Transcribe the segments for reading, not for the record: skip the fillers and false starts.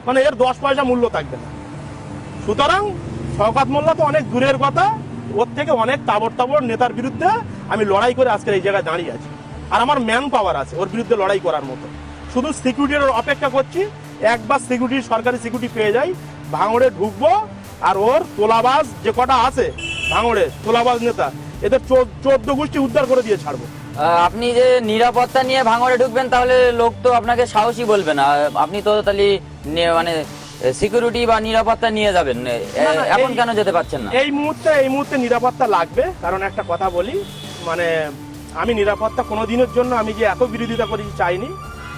মানে এর 10 পয়সা মূল্য থাকবে না। সুতরাং শওকত মোল্লা তো অনেক দূরের কথা, ওর থেকে অনেক তাবড় নেতার বিরুদ্ধে আমি লড়াই করে আজকে এই জায়গায় দাঁড়িয়ে আছি। আর আমার ম্যান পাওয়ার আছে ওর বিরুদ্ধে লড়াই করার মতো। শুধু সিকিউরিটির অপেক্ষা করছি, একবার সিকিউরিটি, সরকারি সিকিউরিটি পেয়ে যাই, ভাঙড়ে ঢুকবো। আর ওর তোলাবাজ যে কটা আছে ভাঙড়ে, তোলাবাজ নেতা, এদের 14 গোষ্ঠী উদ্ধার করে দিয়ে ছাড়বো। আপনি যে নিরাপত্তা নিয়ে ভাঙড়ে ঢুকবেন, তাহলে লোক তো আপনাকে সাহসী বলবে না। আপনি তো তাহলে মানে সিকিউরিটি বা নিরাপত্তা নিয়ে যাবেন, এখন কেন যেতে পারছেন না? এই মুহূর্তে নিরাপত্তা লাগবে। কারণ একটা কথা বলি, মানে আমি নিরাপত্তা কোনোদিনের জন্য আমি যে এত বিরোধিতা করি চাইনি।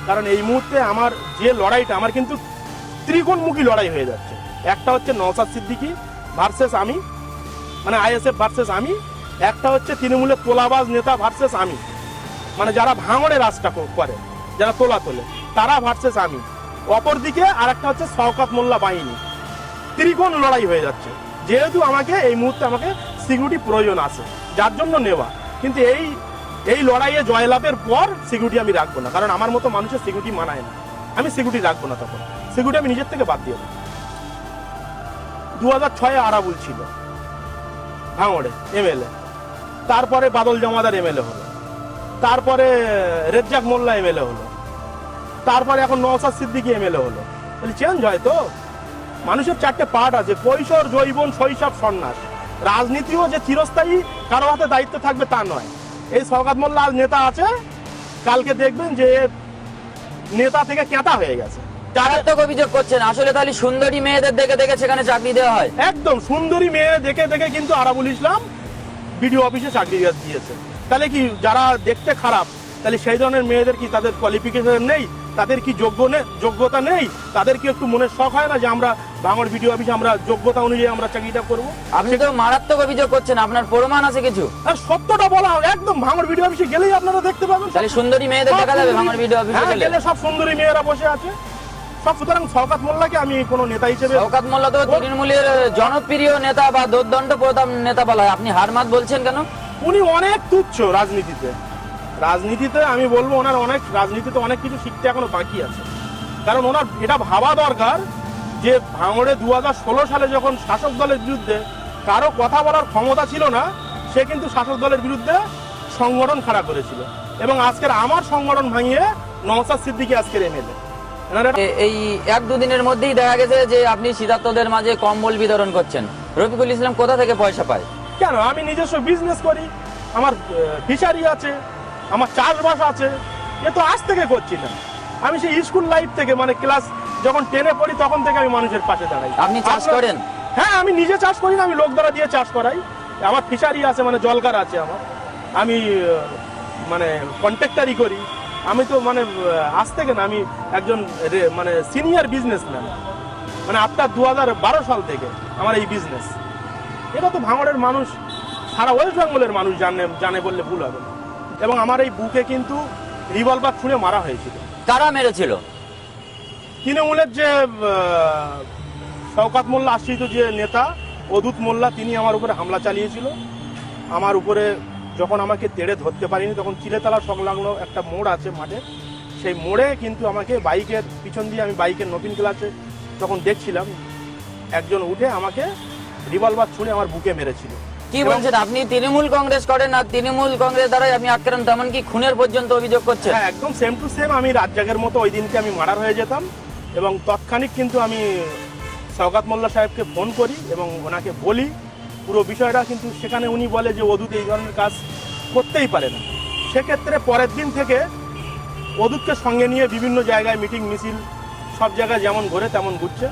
কারণ এই মুহূর্তে আমার যে লড়াইটা, আমার কিন্তু ত্রিকোণমুখী লড়াই হয়ে যাচ্ছে। একটা হচ্ছে নওশাদ সিদ্দিকী ভার্সেস আমি, মানে আইএসএফ ভার্সেস আমি। একটা হচ্ছে তৃণমূলের তোলাবাজ নেতা ভার্সেস আমি, মানে যারা ভাঙড়ে রাজটা করে, যারা তোলে তারা ভার্সেস আমি। অপরদিকে আর একটা হচ্ছে শওকত মোল্লা বাহিনী। ত্রিকোণ লড়াই হয়ে যাচ্ছে। যেহেতু আমাকে এই মুহূর্তে আমাকে সিকিউরিটি প্রয়োজন আছে, যার জন্য নেওয়া। কিন্তু এই লড়াইয়ে জয়লাভের পর সিকিউরিটি আমি রাখবো না। কারণ আমার মতো মানুষের সিকিউরিটি মানায় না, আমি সিকিউরিটি রাখবো না। তখন সিকিউরিটি আমি নিজের থেকে বাদ দিয়ে দেবো। 2006-এ আরাবুল ছিল ভাঙড়ে এমএলএ, তারপরে বাদল জমাদার এমএলএ হলো, তারপরে রেজ্জাক মোল্লা এমএলএ হলো, তারপরে এখন নওশাদ সিদ্দিকী এমএলএ হলো। তাহলে চেঞ্জ হয় তো। মানুষের 4টে পার্ট আছে, কৈশোর, যৌবন, শৈশব, সন্ন্যাস। রাজনীতিও যে চিরস্থায়ী কারো হাতে দায়িত্ব থাকবে তা নয়। এই শওকত মোল্লা আজ নেতা আছে, কালকে দেখবেন যে নেতা থেকে কেতা হয়ে গেছে। মারাত্মক অভিযোগ করছেন। আসলে তাহলে সুন্দরী মেয়েদের দেখে দেখে সেখানে চাকরি দেওয়া হয়? একদম সুন্দরী মেয়ে দেখে দেখে কিন্তু আরাবুল ইসলাম বিডিও অফিসে চাকরি দিয়েছে। তাহলে কি যারা দেখতে খারাপ, তাহলে সেই ধরনের মেয়েদের কি তাদের কোয়ালিফিকেশন নেই, তাদের কি যোগ্যতা নেই? তাদের কি একটু মনের শখ হয় না যে আমরা ভাঙড় বিডিও অফিসে আমরা যোগ্যতা অনুযায়ী আমরা চাকরিটা করবো? আপনি তো মারাত্মক অভিযোগ করছেন, আপনার প্রমাণ আছে কিছু? আর সত্যটা বলা হবে, একদম ভাঙড় বিডিও অফিসে গেলেই আপনারা দেখতে পাবেন। তাহলে সুন্দরী মেয়েদের দেখা যাবে ভাঙড় বিডিও অফিসে গেলে? সব সুন্দরী মেয়েরা বসে আছে সব। সুতরাং শওকত মোল্লাকে আমি কোনো নেতা হিসেবে, শওকত মোল্লা তো তৃণমূলের জনপ্রিয় নেতা বা দুর্দণ্ড প্রতাপ নেতা বলা হয়, আপনি হার মাত বলছেন কেন? উনি অনেক তুচ্ছ রাজনীতিতে আমি বলবো ওনার অনেক, রাজনীতিতে অনেক কিছু শিখতে এখনো বাকি আছে। কারণ ওনার এটা ভাবা দরকার যে ভাঙড়ে 2016 সালে যখন শাসক দলের বিরুদ্ধে কারো কথা বলার ক্ষমতা ছিল না, সে কিন্তু শাসক দলের বিরুদ্ধে সংগঠন খাড়া করেছিল। এবং আজকের আমার সংগঠন ভাঙিয়ে নওশাদ সিদ্দিকী আজকের এমএলএ। এই 1-2 দিনের মধ্যেই দেখা গেছে যে আপনি শীতার্তদের মাঝে কম্বল বিতরণ করছেন। রফিকুল ইসলাম কোথা থেকে পয়সা পায়? কেন, আমি নিজস্ব বিজনেস করি, আমার ফিশারি আছে, আমার চাষবাস আছে। এ তো আজ থেকে করছি না, আমি সেই স্কুল লাইফ থেকে, মানে ক্লাস যখন 10-এ পড়ি তখন থেকে আমি মানুষের পাশে দাঁড়াই। আপনি চাষ করেন? হ্যাঁ, আমি নিজে চাষ করি না, আমি লোক দ্বারা দিয়ে চাষ করাই। আমার ফিশারি আছে, মানে জলকার আছে আমার। আমি মানে কন্ট্রাক্টারি করি। আমি তো মানে আজ থেকে না, আমি একজন মানে সিনিয়র বিজনেসম্যান, মানে আফটার 2012 সাল থেকে আমার এই বিজনেস। এটা তো ভাঙড়ের মানুষ, সারা ওয়েস্ট বেঙ্গলের মানুষ জানে বললে ভুল হবে না। এবং আমার এই বুকে কিন্তু রিভলভার ছুঁড়ে মারা হয়েছিল। কারা মেরেছিল? তৃণমূলের যে শওকত মোল্লা আশ্রিত যে নেতা অদূত মোল্লা, তিনি আমার উপরে হামলা চালিয়েছিল। আমার উপরে যখন আমাকে তেড়ে ধরতে পারিনি, তখন চিলেতলা সংলগ্ন একটা মোড় আছে মাঠে, সেই মোড়ে কিন্তু আমাকে বাইকের পিছন দিয়ে, আমি বাইকের নতুন ক্লাসে তখন দেখছিলাম, একজন উঠে আমাকে রিভলভার ছুঁড়ে আমার বুকে মেরেছিল। কি বলছেন আপনি? তৃণমূল কংগ্রেস করেন আর তৃণমূল কংগ্রেস দ্বারাই আপনি আক্রান্ত, এমনকি খুনের পর্যন্ত অভিযোগ করছেন? হ্যাঁ, একদম সেম টু সেম। আমি রাজ্জাকের মতো ওই দিনকে আমি মার্ডার হয়ে যেতাম। এবং তৎক্ষণিক কিন্তু আমি শওকত মোল্লা সাহেবকে ফোন করি এবং ওনাকে বলি পুরো বিষয়টা। কিন্তু সেখানে উনি বলে যে অদূত এই ধরনের কাজ করতেই পারে না। সেক্ষেত্রে পরের দিন থেকে অদূতকে সঙ্গে নিয়ে বিভিন্ন জায়গায় মিটিং মিছিল সব জায়গায় যেমন ঘুরে তেমন ঘুরছে।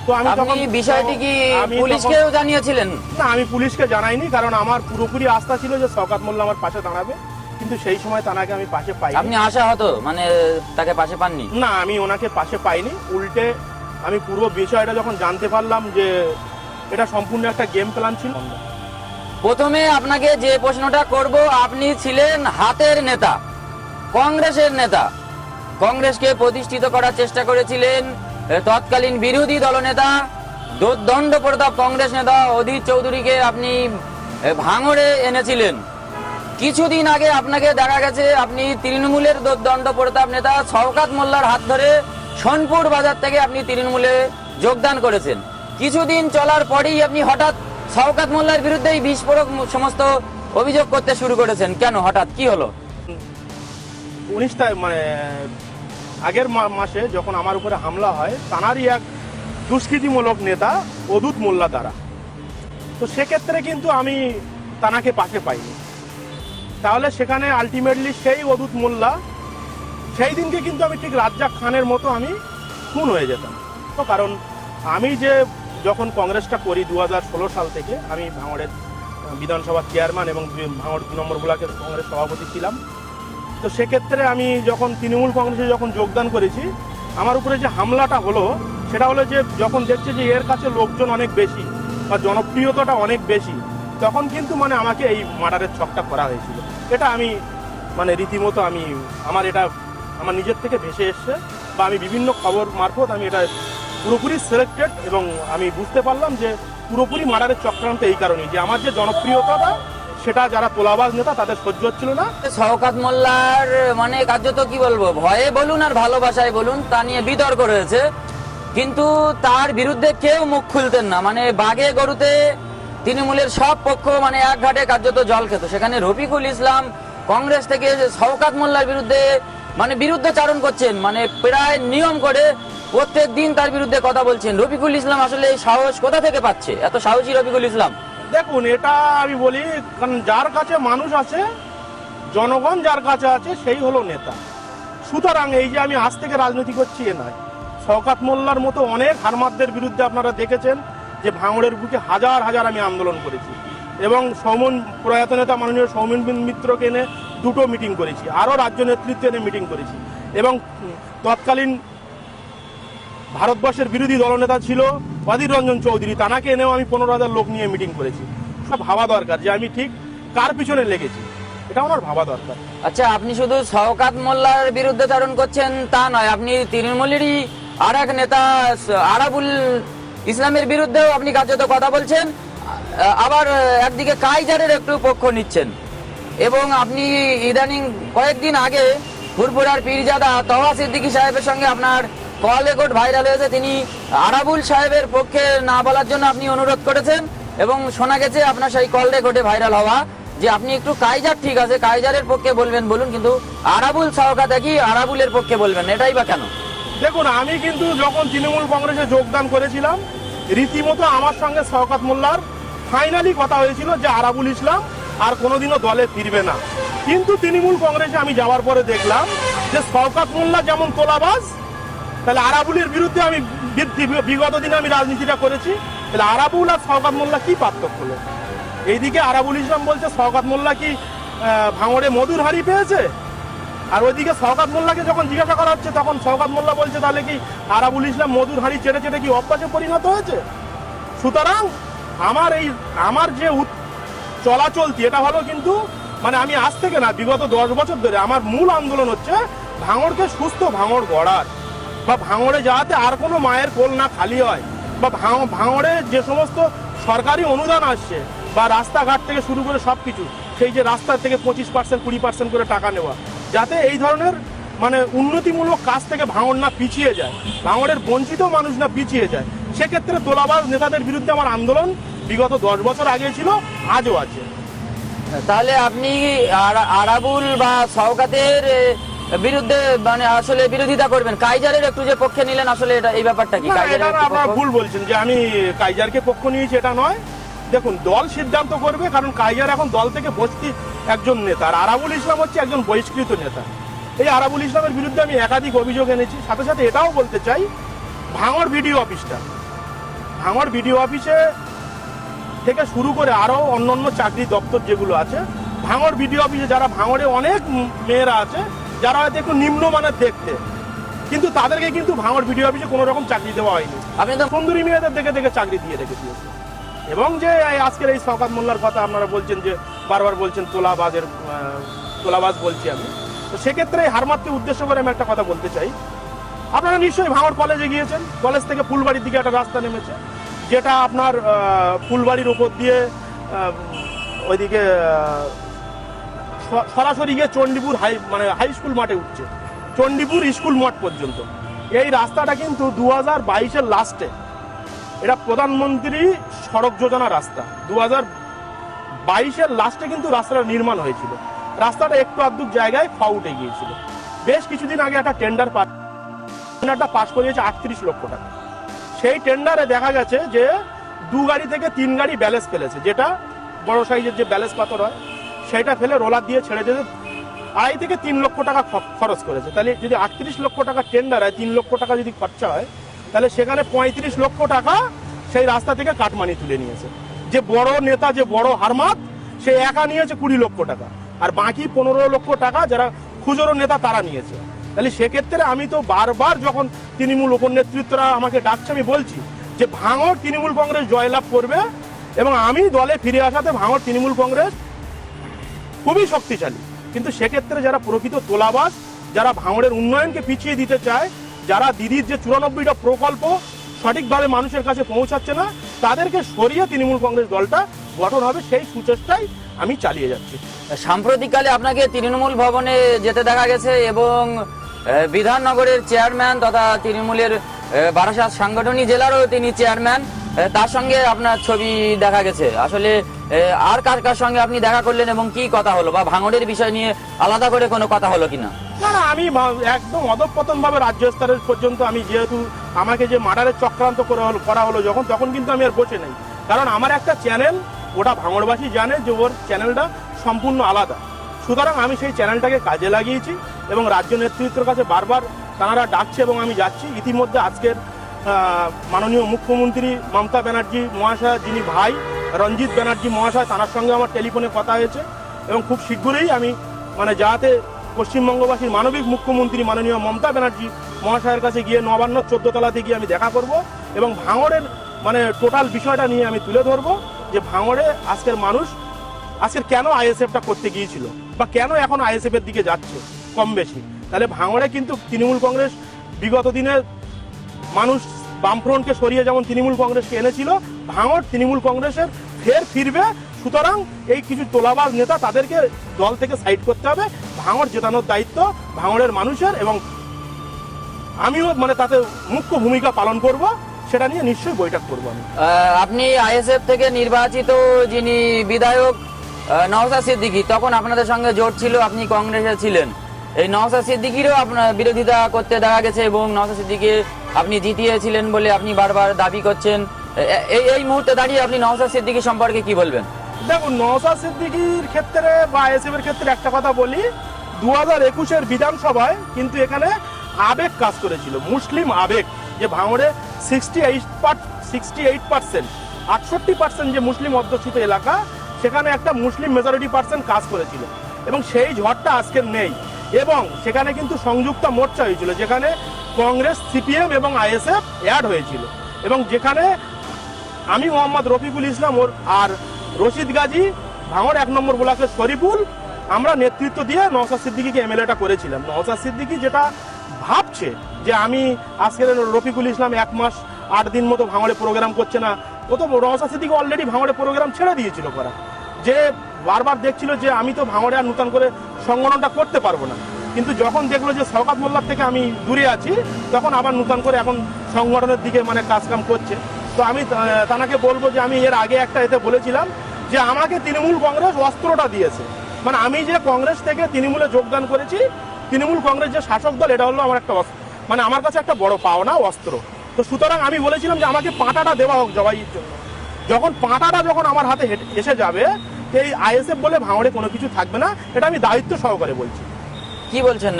তো আমি তখন বিষয়টি কি পুলিশকেও জানিয়েছিলেন? না, আমি পুলিশকে জানাইনি, কারণ আমার পুরোপুরি আস্থা ছিল যে শওকত মোল্লা আমার পাশে দাঁড়াবে। কিন্তু সেই সময় তাকে আমি পাশে পাই। আপনি আশা হতো, মানে তাকে পাশে পাননি? না, আমি ওনাকে পাশে পাইনি। উল্টে আমি পুরো বিষয়টা যখন জানতে পারলাম যে এটা সম্পূর্ণ একটা গেম প্ল্যান ছিল। প্রথমে আপনাকে যে প্রশ্নটা করব, আপনি ছিলেন হাতের নেতা, কংগ্রেসের নেতা, কংগ্রেসকে প্রতিষ্ঠিত করার চেষ্টা করেছিলেন। তৎকালীন বিরোধী দলনেতা দুর্দণ্ড প্রতাপ কংগ্রেস নেতা অধীর চৌধুরীকে আপনি ভাঙড়ে এনেছিলেন। কিছুদিন আগে আপনাকে দেখা গেছে আপনি তৃণমূলের দুর্দণ্ড প্রতাপ নেতা শওকত মোল্লার হাত ধরে সোনপুর বাজার থেকে আপনি তৃণমূলে যোগদান করেছেন। কিছুদিন চলার পরেই আপনি হঠাৎ শওকত মোল্লার বিরুদ্ধে এই বিস্ফোরক সমস্ত অভিযোগ করতে শুরু করেছেন। কেন, হঠাৎ কি হলো? 19 মানে আগের মাসে যখন আমার উপরে হামলা হয়, তানারই এক দুষ্কৃতিমূলক নেতা অদূত মোল্লা দ্বারা, তো সেক্ষেত্রে কিন্তু আমি তানাকে পাশে পাইনি। তাহলে সেখানে আলটিমেটলি সেই অদূত মোল্লা, সেই দিনকে কিন্তু আমি ঠিক রাজ্জাক খানের মতো আমি খুন হয়ে যেতাম। তো কারণ আমি যে যখন কংগ্রেসটা করি 2016 সাল থেকে, আমি ভাঙড়ের বিধানসভার চেয়ারম্যান এবং ভাঙড় 2 নম্বর ব্লকের কংগ্রেস সভাপতি ছিলাম। তো সেক্ষেত্রে আমি যখন তৃণমূল কংগ্রেসে যখন যোগদান করেছি, আমার উপরে যে হামলাটা হলো সেটা হলো যে যখন দেখছে যে এর কাছে লোকজন অনেক বেশি বা জনপ্রিয়তাটা অনেক বেশি, তখন কিন্তু মানে আমাকে এই মার্ডারের ছকটা করা হয়েছিল। এটা আমি মানে রীতিমতো এটা আমার নিজের থেকে ভেসে এসছে, বা আমি বিভিন্ন খবর মারফত আমি এটা পুরোপুরি সিলেক্টেড, এবং আমি বুঝতে পারলাম যে পুরোপুরি মার্ডারের চক্রান্ত এই কারণেই যে আমার যে জনপ্রিয়তাটা সেটা যারা তোলাবাজ নেতা তাদের সহ্য হচ্ছিল না। শওকত মোল্লার মানে কার্যত কি বলবো, ভয়ে বলুন আর ভালোবাসায় বলুন, তা নিয়ে বিতর্ক রয়েছে, কিন্তু তার বিরুদ্ধে কেউ মুখ খুলতেন না। মানে বাগে গরুতে তৃণমূলের সব পক্ষ মানে এক ঘাটে কার্যত জল খেত। সেখানে রফিকুল ইসলাম কংগ্রেস থেকে শওকত মোল্লার বিরুদ্ধে মানে বিরুদ্ধাচারণ করছেন, মানে প্রায় নিয়ম করে প্রত্যেক দিন তার বিরুদ্ধে কথা বলছেন। রফিকুল ইসলাম আসলে এই সাহস কোথা থেকে পাচ্ছে? এত সাহসী রফিকুল ইসলাম? দেখুন, এটা আমি বলি, কারণ যার কাছে মানুষ আছে, জনগণ যার কাছে আছে, সেই হলো নেতা। সুতরাং এই যে আমি আজ থেকে রাজনীতি করছি এ নয়। শওকত মোল্লার মতো অনেক হারমাদদের বিরুদ্ধে আপনারা দেখেছেন যে ভাঙড়ের বুকে হাজার হাজার আমি আন্দোলন করেছি, এবং প্রয়াত নেতা মাননীয় সৌমেন মিত্রকে এনে 2টো মিটিং করেছি, আরও রাজ্য নেতৃত্ব এনে মিটিং করেছি, এবং তৎকালীন ভারতবর্ষের বিরোধী দলনেতা ছিল অধীর রঞ্জন চৌধুরী, তানাকে এনেও আমি 15,000 লোক নিয়ে মিটিং করেছি। সব ভাবা দরকার যে আমি ঠিক কার পিছনে লেগেছি, এটা আমার ভাবা দরকার। আচ্ছা, আপনি শুধু শওকত মোল্লার বিরুদ্ধে ধারণ করছেন তা নয়, আপনি তৃণমূলেরই আর এক নেতা আরাবুল ইসলামের বিরুদ্ধেও আপনি কার্যত কথা বলছেন, আবার একদিকে কাইজারের একটু পক্ষ নিচ্ছেন, এবং আপনি ইদানিং কয়েকদিন আগে ফুরফুরার পীরজাদা তওয়া সিদ্দিকী সাহেবের সঙ্গে আপনার কল রেকর্ড ভাইরাল হয়েছে। তিনি আরাবুল সাহেবের পক্ষে না বলার জন্য আপনি অনুরোধ করেছেন, এবং শোনা গেছে আপনার সেই কল রেকর্ডে ভাইরাল হওয়া যে আপনি একটু কাইজার, ঠিক আছে কাইজারের পক্ষে বলবেন বলুন, কিন্তু আরাবুল শওকত কি আরাবুলের পক্ষে বলবেন, এটাই বা কেন? দেখুন, আমি কিন্তু যখন তৃণমূল কংগ্রেসে যোগদান করেছিলাম, রীতিমতো আমার সঙ্গে শওকত মোল্লার ফাইনালি কথা হয়েছিল যে আরাবুল ইসলাম আর কোনোদিনও দলে ফিরবে না। কিন্তু তৃণমূল কংগ্রেসে আমি যাওয়ার পরে দেখলাম যে শওকত মোল্লা যেমন তোলাবাজ, তাহলে আরাবুলের বিরুদ্ধে আমি বিগত দিনে আমি রাজনীতিটা করেছি, তাহলে আরাবুল আর শওকত মোল্লা কি পার্থক্য হলো? এইদিকে আরাবুল ইসলাম বলছে শওকত মোল্লা কি ভাঙড়ে মধুর হাড়ি পেয়েছে, আর ওইদিকে শওকত মোল্লাকে যখন জিজ্ঞাসা করা হচ্ছে তখন শওকত মোল্লা বলছে তাহলে কি আরাবুল ইসলাম মধুর হাড়ি চেটে চেটে কি অভ্যাসে পরিণত হয়েছে? সুতরাং আমার যে চলাচলতি এটা হলো, কিন্তু মানে আমি আজ থেকে না, বিগত 10 বছর ধরে আমার মূল আন্দোলন হচ্ছে ভাঙড়কে সুস্থ ভাঙড় গড়ার, বা ভাঙড়ে যাতে আর কোনো মায়ের কোল না খালি হয়, বা ভাঙড়ে যে সমস্ত সরকারি অনুদান আসছে বা রাস্তাঘাট থেকে শুরু করে সব কিছু, সেই যে রাস্তা থেকে 25% 20% করে টাকা নেওয়া, যাতে এই ধরনের মানে উন্নতিমূলক কাজ থেকে ভাঙড় না পিছিয়ে যায়, ভাঙড়ের বঞ্চিত মানুষ না পিছিয়ে যায়, সেক্ষেত্রে তোলাবাজ নেতাদের বিরুদ্ধে আমার আন্দোলন বিগত 10 বছর আগে ছিল, আজও আছে। তাহলে আপনি আরাবুল বা শওকতের বিরুদ্ধে মানে আসলে বিরোধিতা করবেন, কাইজারের একটু যে পক্ষে নিলেন, আসলে এটা এই ব্যাপারটা কি? আপনারা ভুল বলছেন যে আমি কাইজারকে পক্ষ নিয়েছি, এটা নয়। দেখুন, দল সিদ্ধান্ত করবে, কারণ কাইজার এখন দল থেকে বস্তি একজন নেতা, আর আরাবুল ইসলাম হচ্ছে একজন বহিষ্কৃত নেতা। এই আরাবুল ইসলামের বিরুদ্ধে আমি একাধিক অভিযোগ এনেছি। সাথে সাথে এটাও বলতে চাই, ভাঙড় বিডিও অফিসে থেকে শুরু করে আরও অন্যান্য চাকরি দপ্তর যেগুলো আছে, ভাঙড় বিডিও অফিসে যারা ভাঙড়ে অনেক মেয়েরা আছে যারা হয়তো একটু নিম্নমানের দেখতে, কিন্তু তাদেরকে কিন্তু ভাঙড় বিডিও অফিসে কোনো রকম চাকরি দেওয়া হয়নি। আপনি তো সুন্দরী মেয়েদের দেখে দেখে চাকরি দিয়ে রেখে দিয়েছে। এবং যে আজকের এই শওকত মোল্লার কথা আপনারা বলছেন, যে বারবার বলছেন তোলাবাজ বলছি আমি, তো সেক্ষেত্রে হারমাদকে উদ্দেশ্য করে আমি একটা কথা বলতে চাই। আপনারা নিশ্চয়ই ভাঙড় কলেজে গিয়েছেন, কলেজ থেকে ফুলবাড়ির দিকে একটা রাস্তা নেমেছে, যেটা আপনার ফুলবাড়ির উপর দিয়ে ওইদিকে সরাসরি গিয়ে চণ্ডীপুর হাই স্কুল মাঠে উঠছে, চণ্ডীপুর স্কুল মাঠ পর্যন্ত। এই রাস্তাটা কিন্তু 2022-এর লাস্টে, এটা প্রধানমন্ত্রী সড়ক যোজনা রাস্তা, 2022-এর লাস্টে কিন্তু রাস্তাটা নির্মাণ হয়েছিল। রাস্তাটা একটু আধটু জায়গায় ফাউটে গিয়েছিল। বেশ কিছুদিন আগে একটা টেন্ডারটা পাস করিয়েছে 38 লক্ষ টাকা। সেই টেন্ডারে দেখা গেছে যে 2 গাড়ি থেকে 3 গাড়ি ব্যালেন্স ফেলেছে, যেটা বড় সাইজের যে ব্যালেন্স পাথর হয় সেটা ফেলে রোলার দিয়ে ছেড়ে দিতে 2.5 থেকে 3 লক্ষ টাকা খরচ করেছে। তাহলে যদি 38 লক্ষ টাকা টেন্ডার হয়, 3 লক্ষ টাকা যদি খরচা হয়, তাহলে সেখানে 35 লক্ষ টাকা সেই রাস্তা থেকে কাটমানি তুলে নিয়েছে। যে বড় নেতা, যে বড় হারমাত, সে একা নিয়েছে 20 লক্ষ টাকা, আর বাকি 15 লক্ষ টাকা যারা খুচরো নেতা তারা নিয়েছে। তাহলে সেক্ষেত্রে আমি তো বারবার যখন তৃণমূল উপনেতৃত্বরা আমাকে ডাকছে, আমি বলছি যে ভাঙড় তৃণমূল কংগ্রেস জয়লাভ করবে, এবং আমি দলে ফিরে আসাতে ভাঙড় তৃণমূল কংগ্রেস খুবই শক্তিশালী। কিন্তু সেক্ষেত্রে যারা প্রকৃত তোলাবাজ, যারা ভাঙড়ের উন্নয়নকে পিছিয়ে দিতে চায়, যারা দিদির যে 94টা প্রকল্প সঠিকভাবে মানুষের কাছে পৌঁছাচ্ছে না, তাদেরকে সরিয়ে তৃণমূল কংগ্রেস দলটা গঠন হবে, সেই সুচেষ্টাই আমি চালিয়ে যাচ্ছি। সাম্প্রতিককালে আপনাকে তৃণমূল ভবনে যেতে দেখা গেছে এবং বিধাননগরের চেয়ারম্যান তথা তৃণমূলের বারাসাত সাংগঠনিক জেলারও তিনি চেয়ারম্যান, তার সঙ্গে আপনার ছবি দেখা গেছে। আসলে আর কার কার সঙ্গে আপনি দেখা করলেন এবং কি কথা হলো, বা ভাঙড়ের বিষয় নিয়ে আলাদা করে কোনো কথা হলো কিনা? না না, আমি একদম অধঃপতন ভাবে রাজ্য স্তরের পর্যন্ত, আমি যেহেতু আমাকে যে মার্ডারের চক্রান্ত করা হলো যখন, তখন কিন্তু আমি আর বসে নেই। কারণ আমার একটা চ্যানেল, ওটা ভাঙড়বাসী জানে যে ওর চ্যানেলটা সম্পূর্ণ আলাদা। সুতরাং আমি সেই চ্যানেলটাকে কাজে লাগিয়েছি এবং রাজ্য নেতৃত্বের কাছে বারবার তাঁরা ডাকছে এবং আমি যাচ্ছি। ইতিমধ্যে আজকের মাননীয় মুখ্যমন্ত্রী মমতা ব্যানার্জি মহাশয়, যিনি ভাই রঞ্জিত ব্যানার্জি মহাশয়, তাঁর সঙ্গে আমার টেলিফোনে কথা হয়েছে এবং খুব শীঘ্রই আমি যাতে পশ্চিমবঙ্গবাসীর মানবিক মুখ্যমন্ত্রী মাননীয় মমতা ব্যানার্জি মহাশয়ের কাছে গিয়ে নবান্ন 14 তলাতে গিয়ে আমি দেখা করব এবং ভাঙড়ের টোটাল বিষয়টা নিয়ে আমি তুলে ধরবো যে ভাঙড়ে আজকের মানুষ আজকের কেন আইএসএফটা করতে গিয়েছিল, বা কেন এখন আইএসএফ এর দিকে যাচ্ছে কম বেশি। তাহলে ভাঙড়ে কিন্তু তৃণমূল কংগ্রেস বিগত দিনে মানুষ বামফ্রন্টকে সরিয়ে যেমন তৃণমূল কংগ্রেসকে এনেছিল, ভাঙড় তৃণমূল কংগ্রেসের ফিরবে। সুতরাং এই কিছু তোলাবাজ নেতা, তাদেরকে দল থেকে সাইড করতে হবে। ভাঙড় জেতানোর দায়িত্ব ভাঙড়ের মানুষের, এবং আমিও তাতে মুখ্য ভূমিকা পালন করব। সেটা নিয়ে নিশ্চয়ই বৈঠক করবো আমি। আপনি আইএসএফ থেকে নির্বাচিত যিনি বিধায়ক নওশাদ সিদ্দিকী, তখন আপনাদের সঙ্গে জোট ছিল, আপনি কংগ্রেসে ছিলেন। এই নওশাদ সিদ্দিকীরও আপনার বিরোধিতা করতে দেখা গেছে এবং নওশাদ সিদ্দিকী আপনি জিতিয়েছিলেন বলে আপনি বারবার দাবি করছেন। এই মুহূর্তে দাঁড়িয়ে আপনি নওশাদ সিদ্দিকী সম্পর্কে কি বলবেন? দেখুন, নওশাদ সিদ্দিকীর ক্ষেত্রে বা আইএসএফ এর ক্ষেত্রে একটা কথা বলি, 2021-এর বিধানসভায় কিন্তু এখানে আবেগ কাজ করেছিল, মুসলিম আবেগ। যে ভাঙড়ে 68% 68% যে মুসলিম অধ্যুষিত এলাকা, সেখানে একটা মুসলিম মেজরিটি পার্সেন্ট কাজ করেছিল এবং সেই ঝড়টা আজকের নেই। এবং সেখানে কিন্তু সংযুক্ত মোর্চা হয়েছিল, যেখানে কংগ্রেস, সিপিএম এবং আইএসএফ অ্যাড হয়েছিল, এবং যেখানে আমি মোহাম্মদ রফিকুল ইসলাম আর রশিদ গাজী, ভাঙড় 1 নম্বর ব্লকের শরীফুল, আমরা নেতৃত্ব দিয়ে নওশাদ সিদ্দিকীকে এমএলএটা করেছিলাম। নওশাদ সিদ্দিকী যেটা ভাবছে যে আমি আজকের রফিকুল ইসলাম 1 মাস 8 দিন মতো ভাঙড়ে প্রোগ্রাম করছে না, ও তো নওশাদ সিদ্দিকী অলরেডি ভাঙড়ে প্রোগ্রাম ছেড়ে দিয়েছিল করা। যে বারবার দেখছিল যে আমি তো ভাঙড়ে আর নতুন করে সংগঠনটা করতে পারবো না, কিন্তু যখন দেখলো যে শওকত মোল্লার থেকে আমি দূরে আছি, তখন আবার নতুন করে এখন সংগঠনের দিকে কাজকাম করছে। তো আমি তাকে বলবো যে আমি এর আগে একটা এতে বলেছিলাম যে আমাকে তৃণমূল কংগ্রেস অস্ত্রটা দিয়েছে, আমি যে কংগ্রেস থেকে তৃণমূলে যোগদান করেছি, তৃণমূল কংগ্রেস যে শাসক দল, এটা হলো আমার একটা আমার কাছে একটা বড় পাওনা, অস্ত্র। তো সুতরাং আমি বলেছিলাম যে আমাকে পাঁটাটা দেওয়া হোক জবাইয়ের জন্য। যখন পাঁটাটা আমার হাতে এসে যাবে, এই আইএসএফ বলে ভাঙড়ে কোনো কিছু থাকবে না, এটা আমি দায়িত্ব সহকারে বলছি। কি বলছেন,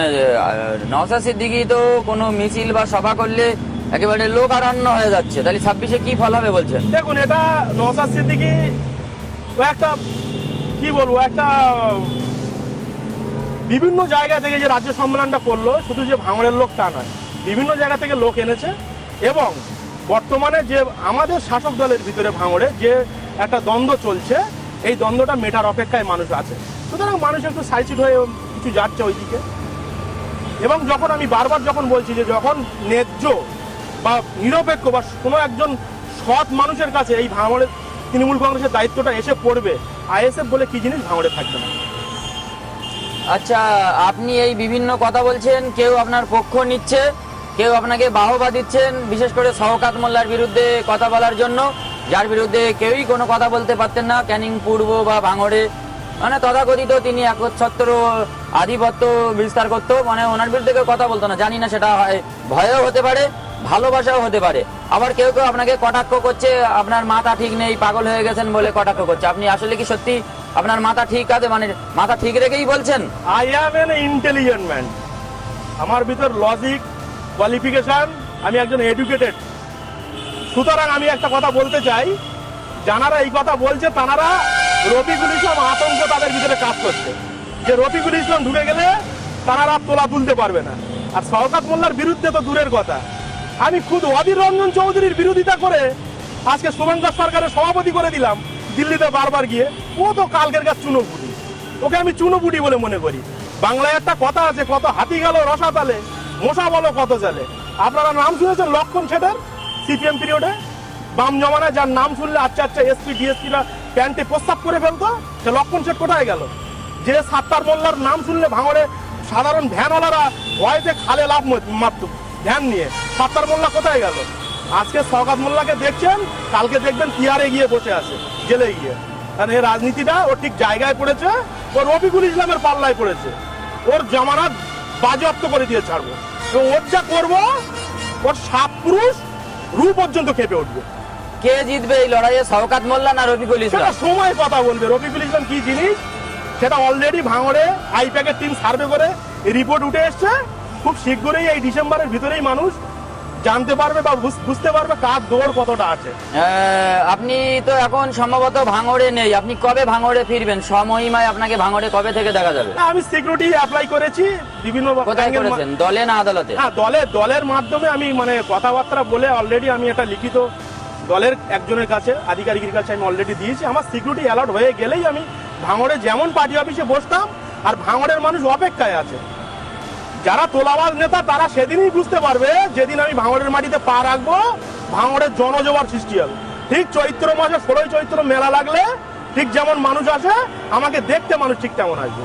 নওশাদ সিদ্দিকী তো কোনো মিছিল বা সভা করলে একেবারে লোক আরণ্য হয়ে যাচ্ছে, তাহলে 26-এ কি ফল হবে বলছেন? দেখুন, এটা নওশাদ সিদ্দিকী ও একটা কি বলবো, একটা বিভিন্ন জায়গা থেকে যে রাজ্য সম্মেলনটা করলো, শুধু যে ভাঙড়ের লোক তা নয়, বিভিন্ন জায়গা থেকে লোক এনেছে। এবং বর্তমানে যে আমাদের শাসক দলের ভিতরে ভাঙড়ে যে একটা দ্বন্দ্ব চলছে, এই দ্বন্দ্বটা মেটার অপেক্ষায় মানুষ আছে। সুতরাং মানুষ একটু সাইচিড হয়ে কিছু যাচ্ছে ওইদিকে। এবং যখন আমি বারবার বলছি যে যখন ন্যায্য বা নিরপেক্ষ বা কোনো একজন সৎ মানুষের কাছে এই ভাঙড়ের তৃণমূল কংগ্রেসের দায়িত্বটা এসে পড়বে, আইএসএফ বলে কি জিনিস ভাঙড়ে থাকবে না। আচ্ছা, আপনি এই বিভিন্ন কথা বলছেন, কেউ আপনার পক্ষ নিচ্ছে, কেউ আপনাকে বাহবা দিচ্ছেন, বিশেষ করে শওকত মোল্লার বিরুদ্ধে কথা বলার জন্য, যার বিরুদ্ধে কেউই কোনো কথা বলতে পারতেন না ক্যানিং পূর্ব বা ভাঙড়ে। মানে তথাকথিত তিনি একচ্ছত্র আধিপত্য বিস্তার করতো, মানে ওনার বিরুদ্ধে কেউ কথা বলতো না। জানি না সেটা হয় ভয়ও হতে পারে, ভালোবাসাও হতে পারে। আবার কেউ কেউ আপনাকে কটাক্ষ করছে, আপনার মাথা ঠিক নেই, পাগল হয়ে গেছেন বলে কটাক্ষ করছে। আপনি আসলে কি সত্যি আপনার মাথা ঠিক আছে, মানে মাথা ঠিক রেখেই বলছেন? I am N intelligent man. আমার ভিতর লজিক, কোয়ালিফিকেশন, আমি একজন এডুকেটেড। সুতরাং আমি একটা কথা বলতে চাই, যারা এই কথা বলছে তারা রফিকুল ইসলাম আতঙ্ক তাদের ভিতরে কাজ করছে, যে রফিকুল ইসলাম ঢুকে গেলে তারা আর তোলা তুলতে পারবে না। আর শওকত মোল্লার বিরুদ্ধে তো দূরের কথা, আমি খুদ অধীর রঞ্জন চৌধুরীর বিরোধিতা করে আজকে শুভেন্দু সরকারের সভাপতি করে দিলাম দিল্লিতে বারবার গিয়ে। ও তো কালকের কাজ চুনোপুটি, ওকে আমি চুনোপুটি বলে মনে করি। বাংলায় একটা কথা আছে, কত হাতি গেল রসাতালে, মশা বলো কত জালে। আপনারা নাম শুনেছেন লক্ষণ শেঠের? সিপিএম পিরিয়ডে বাম জমানায় যার নাম শুনলে আচ্ছা আচ্ছা এসপি ডিএসপিরা প্যান্টে প্রস্তাব করে ফেলতো, সে লক্ষণ শেঠ কোথায় গেল? যে সাত্তার মোল্লার নাম শুনলে ভাঙড়ে সাধারণ ভ্যানওয়ালারা ভয়তে খালে লাভ মারত ভ্যান নিয়ে, সাত্তার মোল্লা কোথায় গেল? আজকে শওকত মোল্লাকে দেখছেন, কালকে দেখবেন তিহারে গিয়ে বসে আছে, জেলে গিয়ে। কারণ এই রাজনীতিটা ও ঠিক জায়গায় পড়েছে, ও রফিকুল ইসলামের পাল্লায় পড়েছে। ওর জামানত বাজেয়াপ্ত করে দিয়ে ছাড়বো, এবং ওর যা করবো, ওর সাত পুরুষ রু পর্যন্ত কেঁপে উঠবে। কে জিতবে এই লড়াইয়ে, শওকত মোল্লা না রফিকুল সেটা ইসলাম? সময় কথা বলবে। রফিকুল ইসলাম কি জিনিস সেটা অলরেডি ভাঙড়ে আইপ্যাকের টিম সার্ভে করে রিপোর্ট উঠে এসছে। খুব শীঘ্রই এই ডিসেম্বরের ভিতরেই মানুষ জানতে পারবে বা বুঝতে পারবে কার দৌড় কতটা আছে। আপনি তো এখন সম্ভবত ভাঙড়ে নেই, আপনি কবে ভাঙড়ে ফিরবেন? সমহিমায় আপনাকে ভাঙড়ে কবে থেকে দেখা যাবে? আমি সিকিউরিটি অ্যাপ্লাই করেছি বিভিন্ন কোথায় করেছেন, দলে না আদালতে? হ্যাঁ, দলের মাধ্যমে আমি মানে কথাবার্তা বলে অলরেডি আমি একটা লিখিত দলের একজনের কাছে, আধিকারিকের কাছে আমি অলরেডি দিয়েছি। আমার সিকিউরিটি অ্যালার্ট হয়ে গেলেই আমি ভাঙড়ে যেমন পার্টি অফিসে বসতাম, আর ভাঙড়ের মানুষ অপেক্ষায় আছে। যারা তোলাবাজ নেতা তারা সেদিনই বুঝতে পারবে, যেদিন আমি ভাঙড়ের মাটিতে পা রাখবো, ভাঙড়ের জনজোয়ার সৃষ্টি হবে। ঠিক চৈত্র মাসে 16 চৈত্র মেলা লাগলে ঠিক যেমন মানুষ আসে, আমাকে দেখতে মানুষ ঠিক তেমন আসবে।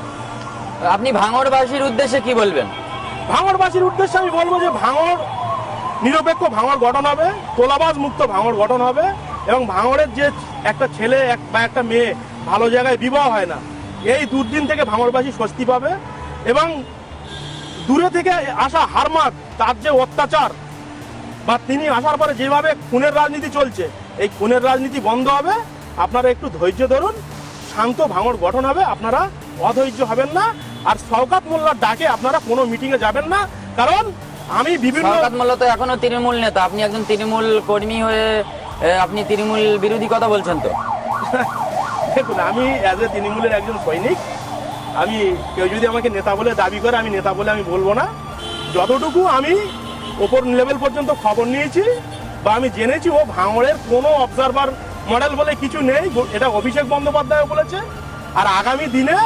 আপনি ভাঙড়বাসীর উদ্দেশ্যে কি বলবেন? ভাঙড়বাসীর উদ্দেশ্যে আমি বলবো যে ভাঙড় নিরপেক্ষ ভাঙড় গঠন হবে, তোলাবাজ মুক্ত ভাঙড় গঠন হবে, এবং ভাঙড়ের যে একটা ছেলে বা একটা মেয়ে ভালো জায়গায় বিবাহ হয় না, এই দুর্দিন থেকে ভাঙড়বাসী স্বস্তি পাবে। এবং দূরে থেকে আসা হারমাত, তার যে অত্যাচার বা তিনি আসার পরে যেভাবে খুনের রাজনীতি চলছে, এই খুনের রাজনীতি বন্ধ হবে। আপনারা একটু ধৈর্য ধরুন, শান্ত ভাঙড় গঠন হবে, আপনারা অধৈর্য হবেন না। আর শওকত মোল্লার ডাকে আপনারা কোনো মিটিংয়ে যাবেন না, কারণ আমি বিভিন্ন শওকত মোল্লা তো এখনো তৃণমূল নেতা, আপনি একজন তৃণমূল কর্মী হয়ে আপনি তৃণমূল বিরোধী কথা বলছেন তো? দেখুন, আমি অ্যাজ এ তৃণমূলের একজন সৈনিক, আমি কেউ যদি আমাকে নেতা বলে দাবি করে, আমি নেতা বলে আমি বলবো না। যতটুকু আমি ওপর লেভেল পর্যন্ত খবর নিয়েছি বা আমি জেনেছি, ও ভাঙড়ের কোনো অবজারভার মডেল বলে কিছু নেই, এটা অভিষেক বন্দ্যোপাধ্যায় বলেছে। আর আগামী দিনে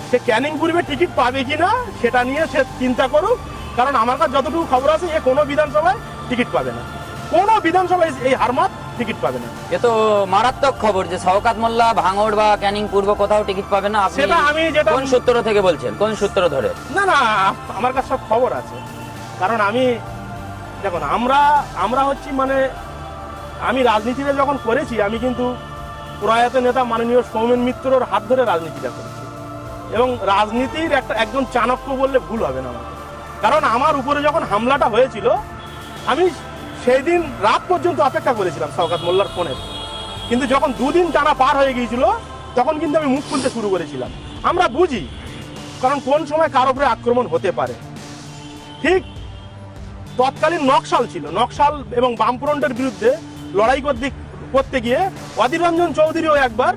সে ক্যানিং পূর্বে টিকিট পাবে কিনা সেটা নিয়ে সে চিন্তা করুক, কারণ আমার কাছে যতটুকু খবর আছে, এ কোনো বিধানসভায় টিকিট পাবে না, কোনো বিধানসভায় এই হারমাত টিকিট পাবে না। এ তো মারাত্মক খবর যে শওকত মোল্লা ভাঙড় বা ক্যানিং পূর্ব কোথাও টিকিট পাবে না। আপনি সেটা আমি যেটা কোন সূত্র থেকে বলছেন, কোন সূত্র ধরে? না না, আমার কাছে সব খবর আছে। কারণ আমি দেখুন, আমরা হচ্ছি মানে, আমি রাজনীতিটা যখন করেছি, আমি কিন্তু প্রয়াত নেতা মাননীয় সৌমেন মিত্রর হাত ধরে রাজনীতিটা করেছি। এবং রাজনীতির একজন চাণক্য বললে ভুল হবে না আমাকে। কারণ আমার উপরে যখন হামলাটা হয়েছিল, আমি সেই দিন রাত পর্যন্ত অপেক্ষা করেছিলাম শওকত মোল্লার ফোনের, কিন্তু যখন দুদিন টানা পার হয়ে গিয়েছিল, তখন কিন্তু আমি মুখ খুলতে শুরু করেছিলাম। আমরা বুঝি কারণ কোন সময় কার উপরে আক্রমণ হতে পারে। ঠিক তৎকালীন নকশাল ছিল, নকশাল এবং বামফ্রন্টের বিরুদ্ধে লড়াই করতে গিয়ে অধীর রঞ্জন চৌধুরীও একবার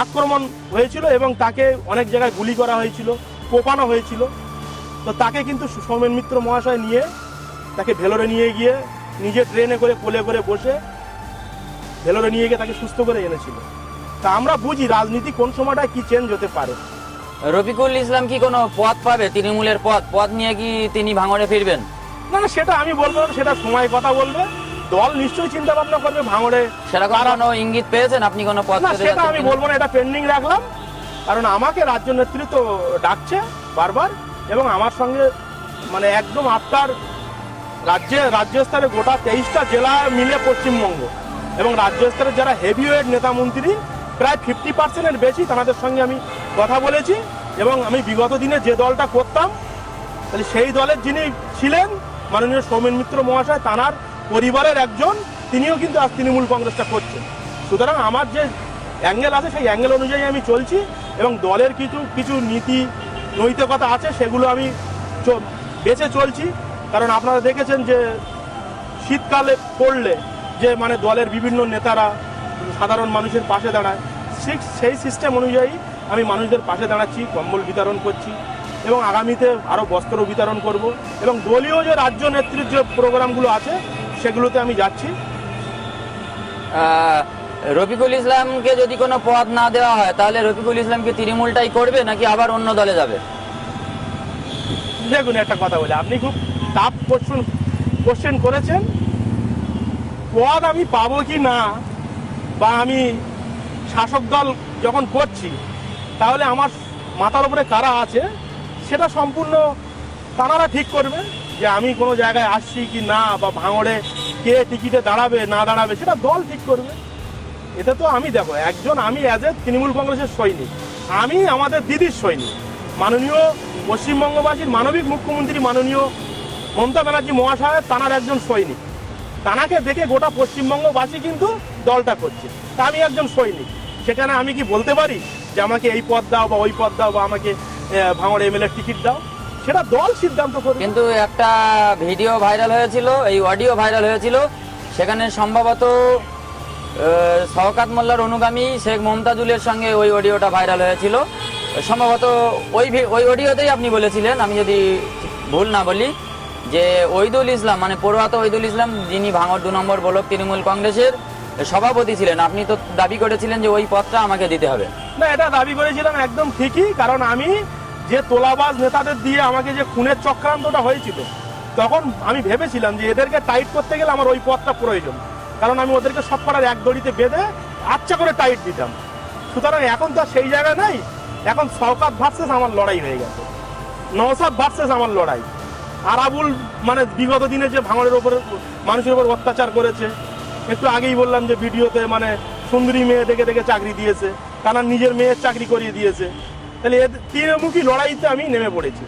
আক্রমণ হয়েছিল, এবং তাকে অনেক জায়গায় গুলি করা হয়েছিল, কোপানো হয়েছিল। তো তাকে কিন্তু সৌমেন মিত্র মহাশয় নিয়ে তাকে ভেলোরে নিয়ে গিয়ে নিজে ট্রেনে করে কোলে করে বসে ভেলোরে নিয়ে গিয়ে তাকে সুস্থ করে এনেছিল। তা আমরা বুঝি রাজনীতি কোন সময়টায় কি চেঞ্জ হতে পারে। রফিকুল ইসলাম কি কোনো পদ পাবে, তৃণমূলের পদ নিয়ে কি তিনি ভাঙড়ে ফিরবেন? না না, সেটা আমি বলবো না, সেটা সময় কথা বলবে। দল নিশ্চয়ই চিন্তা ভাবনা করবে ভাঙড়ে। সেরকম কোনো ইঙ্গিত পেয়েছেন আপনি কোনো পদ? না, সেটা আমি বলবো না, এটা পেন্ডিং রাখলাম। কারণ আমাকে রাজ্য নেতৃত্ব ডাকছে বারবার, এবং আমার সঙ্গে মানে একদম আপনার রাজ্য স্তরে গোটা 23টা জেলা মিলে পশ্চিমবঙ্গ এবং রাজ্য স্তরে যারা হেভিওয়েট নেতা মন্ত্রী প্রায় 50%-এর বেশি তাদের সঙ্গে আমি কথা বলেছি এবং আমি বিগত দিনে যে দলটা করতাম তাহলে সেই দলের যিনি ছিলেন মাননীয় সৌমেন মিত্র মহাশয় তাঁর পরিবারের একজন, তিনিও কিন্তু আজ তৃণমূল কংগ্রেসটা করছেন। সুতরাং আমার যে অ্যাঙ্গেল আছে সেই অ্যাঙ্গেল অনুযায়ী আমি চলছি এবং দলের কিছু নীতি নৈতিকতা আছে সেগুলো আমি বেঁচে চলছি। কারণ আপনারা দেখেছেন যে শীতকালে পড়লে যে মানে দলের বিভিন্ন নেতারা সাধারণ মানুষের পাশে দাঁড়ায়, সেই সিস্টেম অনুযায়ী আমি মানুষদের পাশে দাঁড়াচ্ছি, কম্বল বিতরণ করছি এবং আগামীতে আরও বস্ত্র বিতরণ করব এবং দলীয় যে রাজ্য নেতৃত্বের যে প্রোগ্রামগুলো আছে সেগুলোতে আমি যাচ্ছি। রফিকুল ইসলামকে যদি কোনো পদ না দেওয়া হয় তাহলে রফিকুল ইসলামকে তৃণমূলটাই করবে নাকি আবার অন্য দলে যাবে? দেখুন একটা কথা বলি, আপনি খুব টাফ কোশ্চেন করেছেন। পদ আমি পাবো কি না বা আমি শাসক দল যখন করছি তাহলে আমার মাথার উপরে কারা আছে সেটা সম্পূর্ণ তারা ঠিক করবে যে আমি কোনো জায়গায় আসছি কি না, বা ভাঙড়ে কে টিকিটে দাঁড়াবে না দাঁড়াবে সেটা দল ঠিক করবে। এতে তো আমি দেখো একজন, আমি অ্যাজ এ তৃণমূল কংগ্রেসের সৈনিক, আমি আমাদের দিদির সৈনিক, মাননীয় পশ্চিমবঙ্গবাসীর মানবিক মুখ্যমন্ত্রী মাননীয় মমতা ব্যানার্জি মহাশয় তাঁর একজন সৈনিক, তাঁকে দেখে গোটা পশ্চিমবঙ্গবাসী কিন্তু দলটা করছে। তা আমি একজন সৈনিক, সেখানে আমি কি বলতে পারি যে আমাকে এই পদ দাও বা ওই পদ দাও বা আমাকে ভাঙড় এমএলএ টিকিট দাও? সেটা দল সিদ্ধান্ত করবে। কিন্তু একটা ভিডিও ভাইরাল হয়েছিল, এই অডিও ভাইরাল হয়েছিল, সেখানে সম্ভবত শওকত মোল্লার অনুগামী শেখ মমতাজুলের সঙ্গে ওই অডিওটা ভাইরাল হয়েছিল। সম্ভবত ওই অডিওতেই আপনি বলেছিলেন, আমি যদি ভুল না বলি, যে ওইদুল ইসলাম মানে পড়ুয়াত ওইদুল ইসলাম যিনি ভাঙড় 2 নম্বর ব্লক তৃণমূল কংগ্রেসের সভাপতি ছিলেন, আপনি তো দাবি করেছিলেন যে ওই পদটা আমাকে দিতে হবে। না, এটা দাবি করেছিলাম একদম ঠিকই, কারণ আমি যে তোলাবাজ নেতাদের দিয়ে আমাকে যে খুনের চক্রান্তটা হয়েছিল তখন আমি ভেবেছিলাম যে এদেরকে টাইট করতে গেলে আমার ওই পদটা প্রয়োজন, কারণ আমি ওদেরকে সব করার এক দড়িতে বেঁধে আচ্ছা করে টাইট দিতাম। সুতরাং এখন তো সেই জায়গায় নাই, এখন শওকত ভার্সেস আমার লড়াই হয়ে গেছে, নওশাদ ভার্সেস আমার লড়াই। আরাবুল মানে বিগত দিনে যে ভাঙড়ের ওপরে মানুষের উপর অত্যাচার করেছে, একটু আগেই বললাম যে ভিডিওতে মানে সুন্দরী মেয়ে দেখে দেখে চাকরি দিয়েছে, তার নিজের মেয়ের চাকরি করিয়ে দিয়েছে, তাহলে তৃণমুখী লড়াইতে আমি নেমে পড়েছি।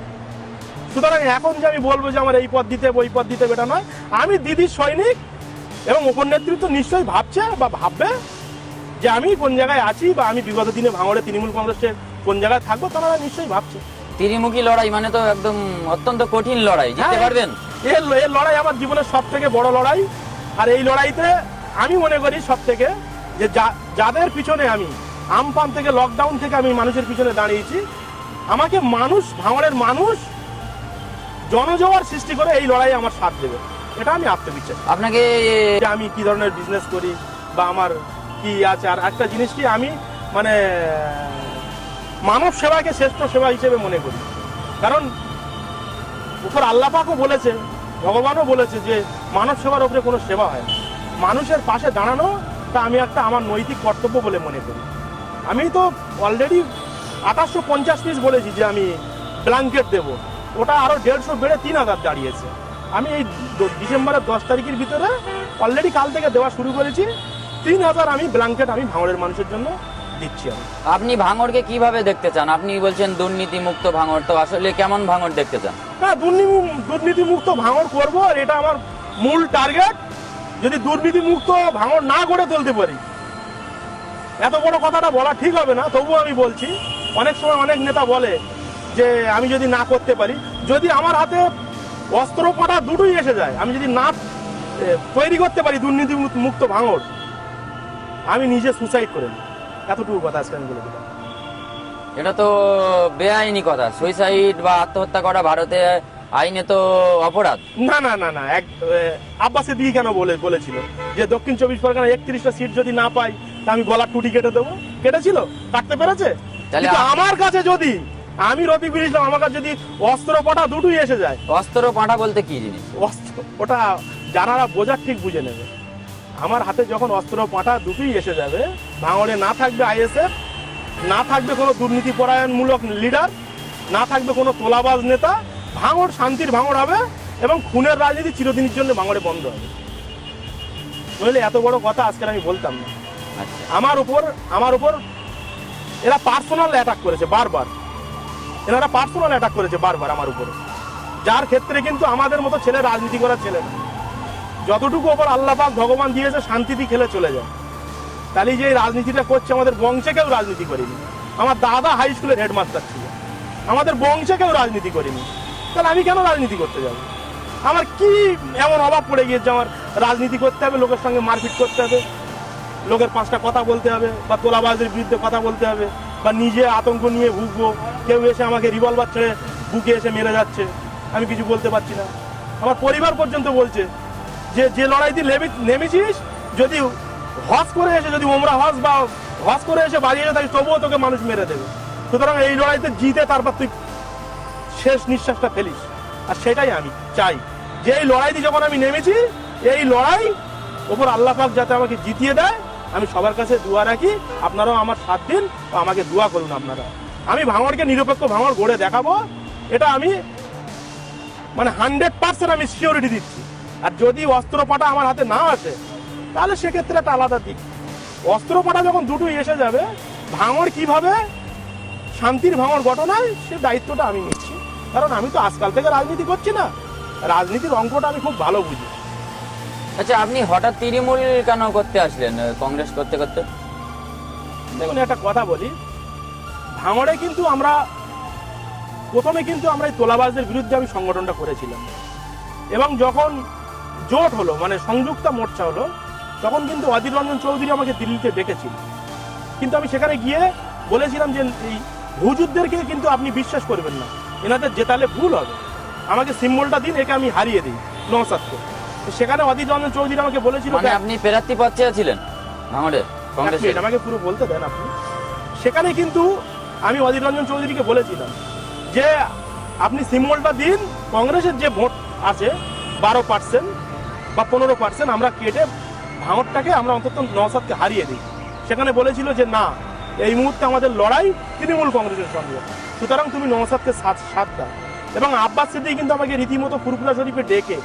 সুতরাং এখন যে আমি বলবো যে আমার এই পদ দিতে ওই পদ দিতে এটা নয়, আমি দিদির সৈনিক এবং উপর নেতৃত্ব নিশ্চয়ই ভাবছে বা ভাববে যে আমি কোন জায়গায় আছি বা আমি বিগত দিনে ভাঙড়ে তৃণমূল কংগ্রেসের কোন জায়গায় থাকবো, তারা নিশ্চয়ই ভাবছে। ত্রিমুখী লড়াই মানে তো একদম অত্যন্ত কঠিন লড়াই, জিততে পারবেন? এই লড়াই আমার জীবনের সব থেকে বড় লড়াই, আর এই লড়াইতে আমি মনে করি সব থেকে যে যাদের পিছনে আমি আমপান থেকে লকডাউন থেকে আমি মানুষের পিছনে দাঁড়িয়েছি, আমাকে মানুষ, ভাঙড়ের মানুষ জনজোয়ার সৃষ্টি করে এই লড়াই আমার সাথ দেবে, এটা আমি আত্মবিশ্বাস। আপনাকে যে আমি কি ধরনের বিজনেস করি বা আমার কি আছে, আর একটা জিনিস কি আমি মানে মানব সেবাকে শ্রেষ্ঠ সেবা হিসেবে মনে করি, কারণ উপর আল্লাহ পাকও বলেছে, ভগবানও বলেছে যে মানব সেবার উপরে কোনো সেবা হয় না, মানুষের পাশে দাঁড়ানো তা আমি একটা আমার নৈতিক কর্তব্য বলে মনে করি। আমি তো অলরেডি 2850 পিস বলেছি যে আমি ব্ল্যাঙ্কেট দেবো, ওটা আরও 150 বেড়ে 3000 দাঁড়িয়েছে। আমি এই ডিসেম্বরের 10 তারিখের ভিতরে অলরেডি কাল থেকে দেওয়া শুরু করেছি। 3000 আমি ব্ল্যাঙ্কেট আমি ভাঙড়ের মানুষের জন্য দিচ্ছি। আপনি ভাঙড়কে কিভাবে দেখতে চান? আপনি বলছেন দুর্নীতি মুক্ত ভাঙড়, তো আসলে কেমন ভাঙড় দেখতে চান? হ্যাঁ, দুর্নীতি মুক্ত ভাঙড় করবো, আর এটা আমার মূল টার্গেট। যদি দুর্নীতি মুক্ত ভাঙড় না গড়ে তুলতে পারি, এত বড় কথাটা বলা ঠিক হবে না, তবুও আমি বলছি। অনেক সময় অনেক নেতা বলে যে আমি যদি না করতে পারি, যদি আমার হাতে অস্ত্র পাটা দুটোই এসে যায়, আমি যদি না তৈরি করতে পারি দুর্নীতি মুক্ত ভাঙড়, আমি নিজে সুসাইড করে নিই। এতটুকু কথা আজকে আমি বলে দিলাম। এটা তো বেআইনি কথা, সুইসাইড বা আত্মহত্যা করা ভারতে আইনে তো অপরাধ। না না না না, আব্বাস সিদ্দিকী কেন বলেছিল যে দক্ষিণ 24 পরগনা 31টা সিট যদি না পাই তা আমি গলার টুটি কেটে দেবো? কেটেছিল? কাটতে পেরেছে? কিন্তু আমার কাছে যদি আমি রফিকুল ইসলাম, আমার কাছে যদি অস্ত্র পাটা দুটোই এসে যায়। অস্ত্র পাটা বলতে কি জিনিস? অস্ত্র ওটা যারা বোঝার ঠিক বুঝে নেবে। আমার হাতে যখন অস্ত্র পাটা দুটোই এসে যাবে, ভাঙড়ে না থাকবে আইএসএফ, না থাকবে কোনো দুর্নীতি পরায়ণমূলক লিডার, না থাকবে কোনো তোলাবাজ নেতা, ভাঙড় শান্তির ভাঙড় হবে এবং খুনের রাজনীতি চিরদিনের জন্য ভাঙড়ে বন্ধ হবে। নইলে এত বড় কথা আজকের আমি বলতাম না। আচ্ছা, আমার উপর এরা পার্সোনাল অ্যাটাক করেছে বারবার, এনারা পার্সোনাল অ্যাটাক করেছে বারবার আমার উপরে, যার ক্ষেত্রে কিন্তু আমাদের মতো ছেলে রাজনীতি করার ছেলে না। যতটুকু ওপর আল্লাহ পাক ভগবান দিয়েছে শান্তিতে খেলে চলে যায়। তাহলে যে এই রাজনীতিটা করছে, আমাদের বংশে কেউ রাজনীতি করেনি। আমার দাদা হাই স্কুলের হেডমাস্টার ছিল, আমাদের বংশে কেউ রাজনীতি করেনি। তাহলে আমি কেন রাজনীতি করতে যাব? আমার কি এমন অভাব পড়ে গিয়েছে আমার রাজনীতি করতে হবে, লোকের সঙ্গে মারপিট করতে হবে, লোকের 5টা কথা বলতে হবে, বা তোলাবাজের বিরুদ্ধে কথা বলতে হবে, বা নিজে আতঙ্ক নিয়ে ভুগবো, কেউ এসে আমাকে রিভলভার ছেড়ে বুকে এসে মেরে যাচ্ছে, আমি কিছু বলতে পারছি না। আমার পরিবার পর্যন্ত বলছে যে লড়াইতে নেমেছিস, যদি হজ করে এসে, যদি ওমরা হজ বা হজ করে এসে বাড়ি এসে থাকিস, তবুও তোকে মানুষ মেরে দেবে। সুতরাং এই লড়াইতে জিতে তারপর তুই শেষ নিঃশ্বাসটা ফেলিস। আর সেটাই আমি চাই, যে এই লড়াইতে যখন আমি নেমেছি, এই লড়াই ওপর আল্লাহ পাক যাতে আমাকে জিতিয়ে দেয়, আমি সবার কাছে দোয়া রাখি। আপনারাও আমার সাথ দিন, আমাকে দোয়া করুন আপনারা। আমি ভাঙড়কে নিরপেক্ষ ভাঙড় গড়ে দেখাবো, এটা আমি মানে 100% আমি সিওরিটি দিচ্ছি। আর যদি অস্ত্রপাটা আমার হাতে না আসে, তাহলে সেক্ষেত্রে একটা আলাদা দিক। অস্ত্রপাটা যখন দুটোই এসে যাবে, ভাঙড় কিভাবে শান্তির ভাঙড় গঠন হয় সে দায়িত্বটা আমি নিচ্ছি। কারণ আমি তো আজকাল থেকে রাজনীতি করছি না, রাজনীতির অঙ্কটা আমি খুব ভালো বুঝি। আচ্ছা, আপনি হঠাৎ তৃণমূল কেন করতে আসলেন, কংগ্রেস করতে করতে? দেখুন, একটা কথা বলি, ভাঙড়ে কিন্তু প্রথমে কিন্তু আমরা এই তোলাবাজদের বিরুদ্ধে আমি সংগঠনটা করেছিলাম, এবং যখন জোট হলো, মানে সংযুক্ত মোর্চা হলো, তখন কিন্তু অধীর রঞ্জন চৌধুরী আমাকে দিল্লিতে ডেকেছিল। কিন্তু আমি সেখানে গিয়ে বলেছিলাম যে এই হুজুরদেরকে কিন্তু আপনি বিশ্বাস করবেন না, এনাদের জেতালে ভুল হবে, আমাকে সিম্বলটা দিন, একে আমি হারিয়ে দিই নওশাদকে। সেখানে অধীর রঞ্জন চৌধুরী আমাকে বলেছিল, মানে আপনি প্রার্থী পদ চেয়েছিলেন ভাঙড়ে কংগ্রেসের? আমাকে পুরো বলতে দেন আপনি। সেখানে কিন্তু আমি অধীর রঞ্জন চৌধুরীকে বলেছিলাম যে আপনি সিম্বলটা দিন, কংগ্রেসের যে ভোট আছে 12% বা 15% আমরা কেটে ভাঙড়টাকে আমরা অন্তত নওশাদকে হারিয়ে দিই। সেখানে বলেছিল যে না, এই মুহূর্তে আমাদের লড়াই তৃণমূল কংগ্রেসের সঙ্গে, সুতরাং তুমি নওশাদকে সাথ দাও। এবং আব্বাস সিদ্দিক কিন্তু আমাকে রীতিমতো ফুরফুরা শরীফে ডেকে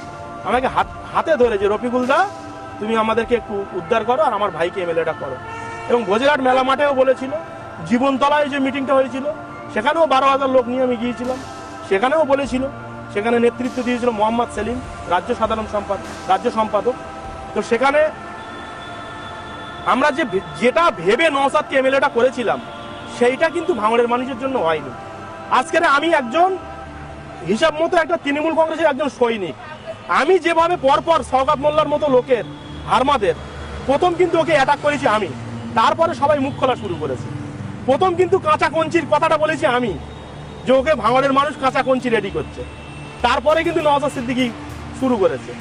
আমাকে হাতে ধরে যে রফিকুল দা, তুমি আমাদেরকে একটু উদ্ধার করো আর আমার ভাইকে এমএলএটা করো। এবং ভোজেরহাট মেলা মাঠেও বলেছিল, জীবনতলায় যে মিটিংটা হয়েছিল সেখানেও 12,000 লোক নিয়ে আমি গিয়েছিলাম, সেখানেও বলেছিল, সেখানে নেতৃত্ব দিয়েছিল মোহাম্মদ সেলিম, রাজ্য সম্পাদক। তো সেখানে আমরা যেটা ভেবে নওশাদকে এমএলএটা করেছিলাম, সেইটা কিন্তু ভাঙড়ের মানুষের জন্য হয়নি। আজকের আমি একজন হিসাব মতো একটা তৃণমূল কংগ্রেসের একজন সৈনিক। আমি যেভাবে পরপর শওকত মোল্লার মতো লোকের হারমাদের প্রথম কিন্তু ওকে অ্যাটাক করেছি আমি, তারপরে সবাই মুখ খোলা শুরু করেছে। প্রথম কিন্তু কাঁচা কঞ্চির কথাটা বলেছি আমি, যে ওকে ভাঙড়ের মানুষ কাঁচা কঞ্চি রেডি করছে। তারপরে কিন্তু নওশাদ সিদ্দিকী শুরু করেছে।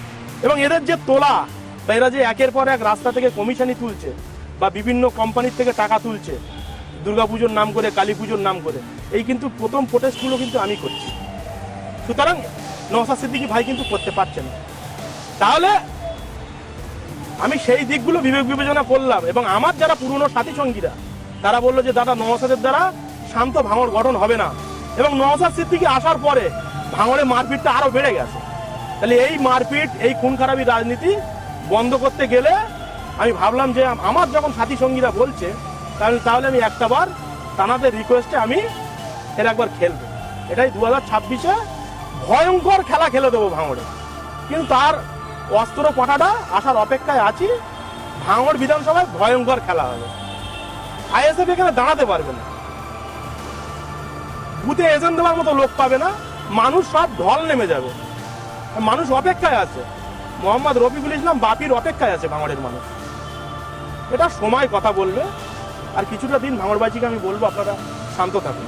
এবং এদের যে তোলা, বা এরা যে একের পর এক রাস্তা থেকে কমিশনই তুলছে, বা বিভিন্ন কোম্পানির থেকে টাকা তুলছে দুর্গাপুজোর নাম করে, কালী পুজোর নাম করে, এই কিন্তু প্রথম প্রোটেস্টগুলো কিন্তু আমি করছি। সুতরাং নওশাদ সিদ্দিকী ভাই কিন্তু করতে পারছে না। তাহলে আমি সেই দিকগুলো বিবেক বিবেচনা করলাম, এবং আমার যারা পুরনো সাথী সঙ্গীরা তারা বললো যে দাদা, নওশাদের দ্বারা শান্ত ভাঙড় গঠন হবে না। এবং নওশাদ সিদ্দিকী আসার পরে ভাঙড়ে মারপিটটা আরো বেড়ে গেছে। তাহলে এই মারপিট, এই খুন খারাপি রাজনীতি বন্ধ করতে গেলে আমি ভাবলাম যে আমার যখন সাথী সঙ্গীরা বলছে, তাহলে আমি একটাবার তানাদের রিকোয়েস্টে আমি এর একবার খেলবো। এটাই 2026-এ ভয়ঙ্কর খেলা খেলে দেবো ভাঙড়ে। কিন্তু তার অস্ত্র পাঠাটা আসার অপেক্ষায় আছি। ভাঙড় বিধানসভায় ভয়ঙ্কর খেলা হবে। আইএসএফ এখানে দাঁড়াতে পারবে না, বুথে এজেন্ট দেওয়ার মতো লোক পাবে না, মানুষ সব ঢল নেমে যাবে। মানুষ অপেক্ষায় আছে, মোহাম্মদ রফিকুল ইসলাম বাপির অপেক্ষায় আছে ভাঙড়ের মানুষ। এটা সময় কথা বলবে। আর কিছুটা দিন ভাঙড়বাসীকে আমি বলবো, আপনারা শান্ত থাকুন।